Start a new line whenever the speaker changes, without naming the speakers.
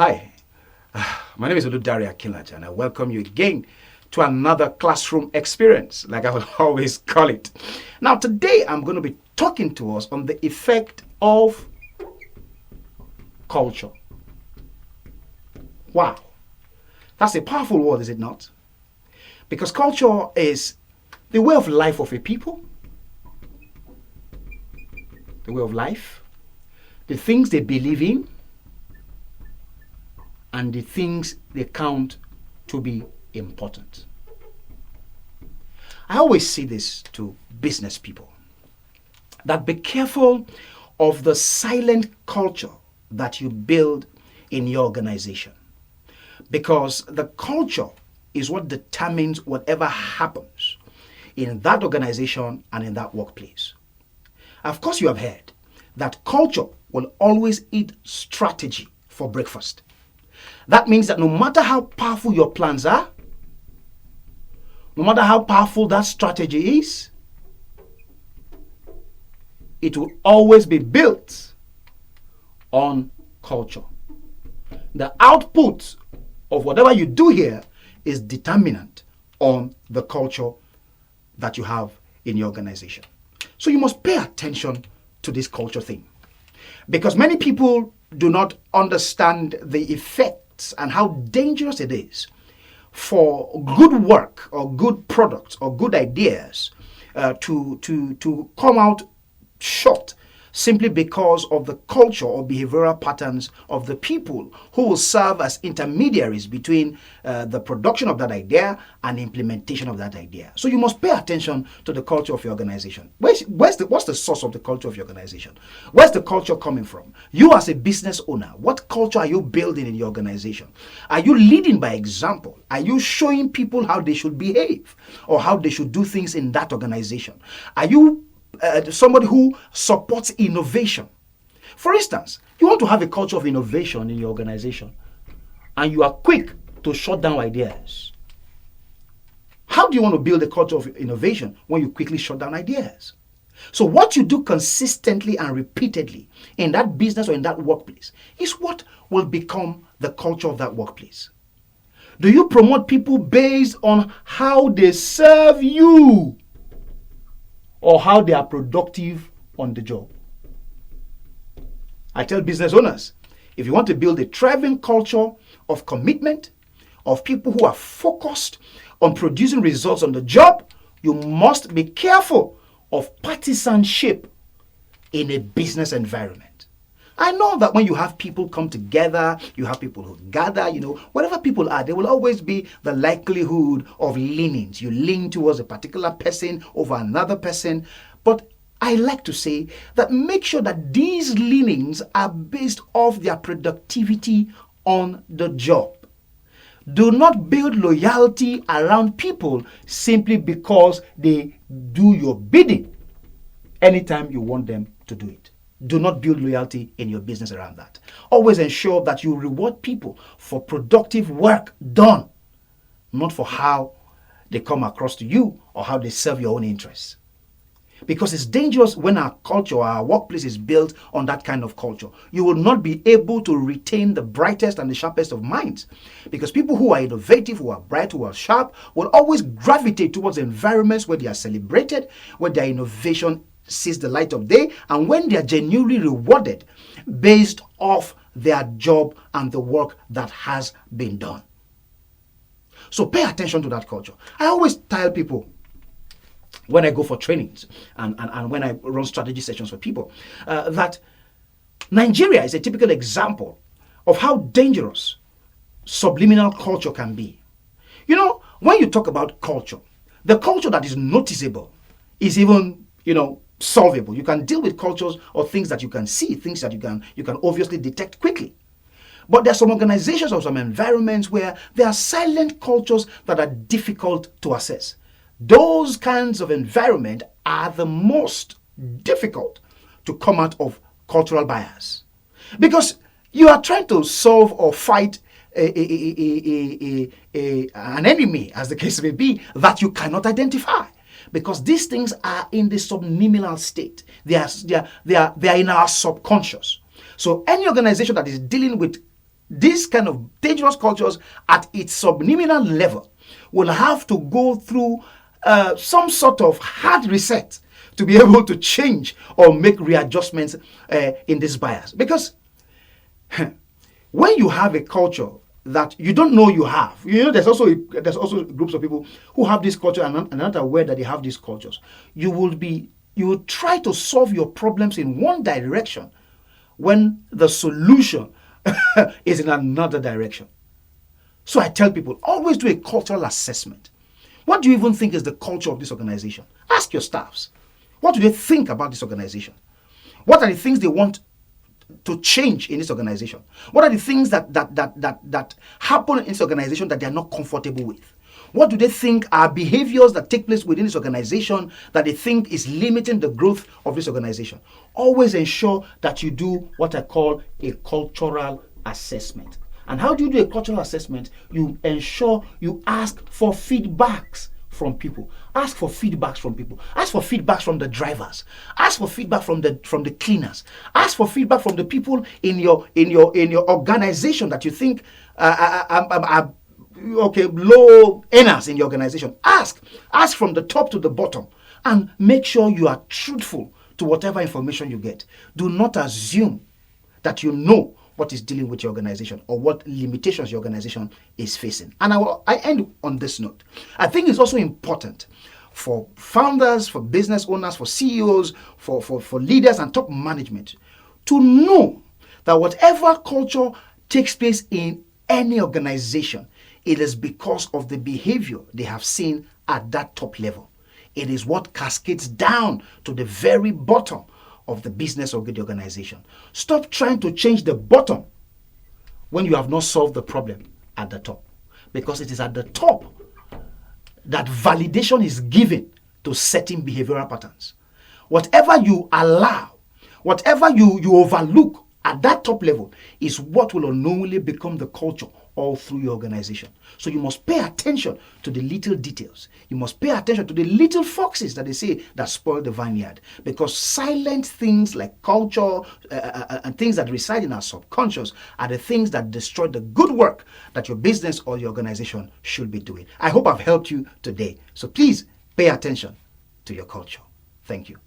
Hi, my name is Oludare Akinlaja, and I welcome you again to another classroom experience, like I will always call it. Now, today I'm going to be talking to us on the effect of culture. Wow, that's a powerful word, is it not? Because culture is the way of life of a people, the way of life, the things they believe in, and the things they count to be important. I always say this to business people, that be careful of the silent culture that you build in your organization, because the culture is what determines whatever happens in that organization and in that workplace. Of course, you have heard that culture will always eat strategy for breakfast. That means that no matter how powerful your plans are, no matter how powerful that strategy is, it will always be built on culture. The output of whatever you do here is determinant on the culture that you have in your organization. So you must pay attention to this culture thing, because many people do not understand the effects and how dangerous it is for good work or good products or good ideas to come out short simply because of the culture or behavioral patterns of the people who will serve as intermediaries between the production of that idea and implementation of that idea. So you must pay attention to the culture of your organization. What's the source of the culture of your organization? Where's the culture coming from? You as a business owner, what culture are you building in your organization? Are you leading by example? Are you showing people how they should behave or how they should do things in that organization? Are you somebody who supports innovation? For instance, you want to have a culture of innovation in your organization, and you are quick to shut down ideas. How do you want to build a culture of innovation when you quickly shut down ideas? So what you do consistently and repeatedly in that business or in that workplace is what will become the culture of that workplace. Do you promote people based on how they serve you, or how they are productive on the job? I tell business owners, if you want to build a thriving culture of commitment, of people who are focused on producing results on the job, you must be careful of partisanship in a business environment. I know that when you have people come together, you have people who gather, whatever people are, there will always be the likelihood of leanings. You lean towards a particular person over another person. But I like to say that make sure that these leanings are based off their productivity on the job. Do not build loyalty around people simply because they do your bidding anytime you want them to do it. Do not build loyalty in your business around that. Always ensure that you reward people for productive work done, not for how they come across to you or how they serve your own interests. Because it's dangerous when our culture, our workplace is built on that kind of culture. You will not be able to retain the brightest and the sharpest of minds, because people who are innovative, who are bright, who are sharp, will always gravitate towards environments where they are celebrated, where their innovation sees the light of day, and when they are genuinely rewarded based off their job and the work that has been done. So pay attention to that culture. I always tell people when I go for trainings and when I run strategy sessions for people that Nigeria is a typical example of how dangerous subliminal culture can be. When you talk about culture, the culture that is noticeable is even, solvable. You can deal with cultures or things that you can see, things that you can obviously detect quickly. But there are some organizations or some environments where there are silent cultures that are difficult to assess. Those kinds of environment are the most difficult to come out of cultural bias, because you are trying to solve or fight an enemy, as the case may be, that you cannot identify. Because these things are in the subliminal state. They are in our subconscious. So any organization that is dealing with these kind of dangerous cultures at its subliminal level will have to go through some sort of hard reset to be able to change or make readjustments in this bias. Because when you have a culture that you don't know you have, there's also groups of people who have this culture and are not aware that they have these cultures. You will try to solve your problems in one direction when the solution is in another direction. So I tell people, always do a cultural assessment. What do you even think is the culture of this organization? Ask your staffs. What do they think about this organization? What are the things they want to change in this organization? What are the things that happen in this organization that they are not comfortable with? What do they think are behaviors that take place within this organization that they think is limiting the growth of this organization? Always ensure that you do what I call a cultural assessment. And how do you do a cultural assessment? You ensure you ask for feedbacks from people. Ask for feedbacks from people. Ask for feedbacks from the drivers. Ask for feedback from the cleaners. Ask for feedback from the people in your organization that you think are low earners in your organization. Ask from the top to the bottom, and make sure you are truthful to whatever information you get. Do not assume that you know what is dealing with your organization or what limitations your organization is facing. And I end on this note. I think it's also important for founders, for business owners, for CEOs, for leaders and top management to know that whatever culture takes place in any organization, it is because of the behavior they have seen at that top level. It is what cascades down to the very bottom of the business or the organization. Stop trying to change the bottom when you have not solved the problem at the top, because it is at the top that validation is given to certain behavioral patterns. Whatever you allow, whatever you overlook at that top level is what will unknowingly become the culture all through your organization. So you must pay attention to the little details. You must pay attention to the little foxes that they say that spoil the vineyard, because silent things like culture and things that reside in our subconscious are the things that destroy the good work that your business or your organization should be doing. I hope I've helped you today. So please pay attention to your culture. Thank you.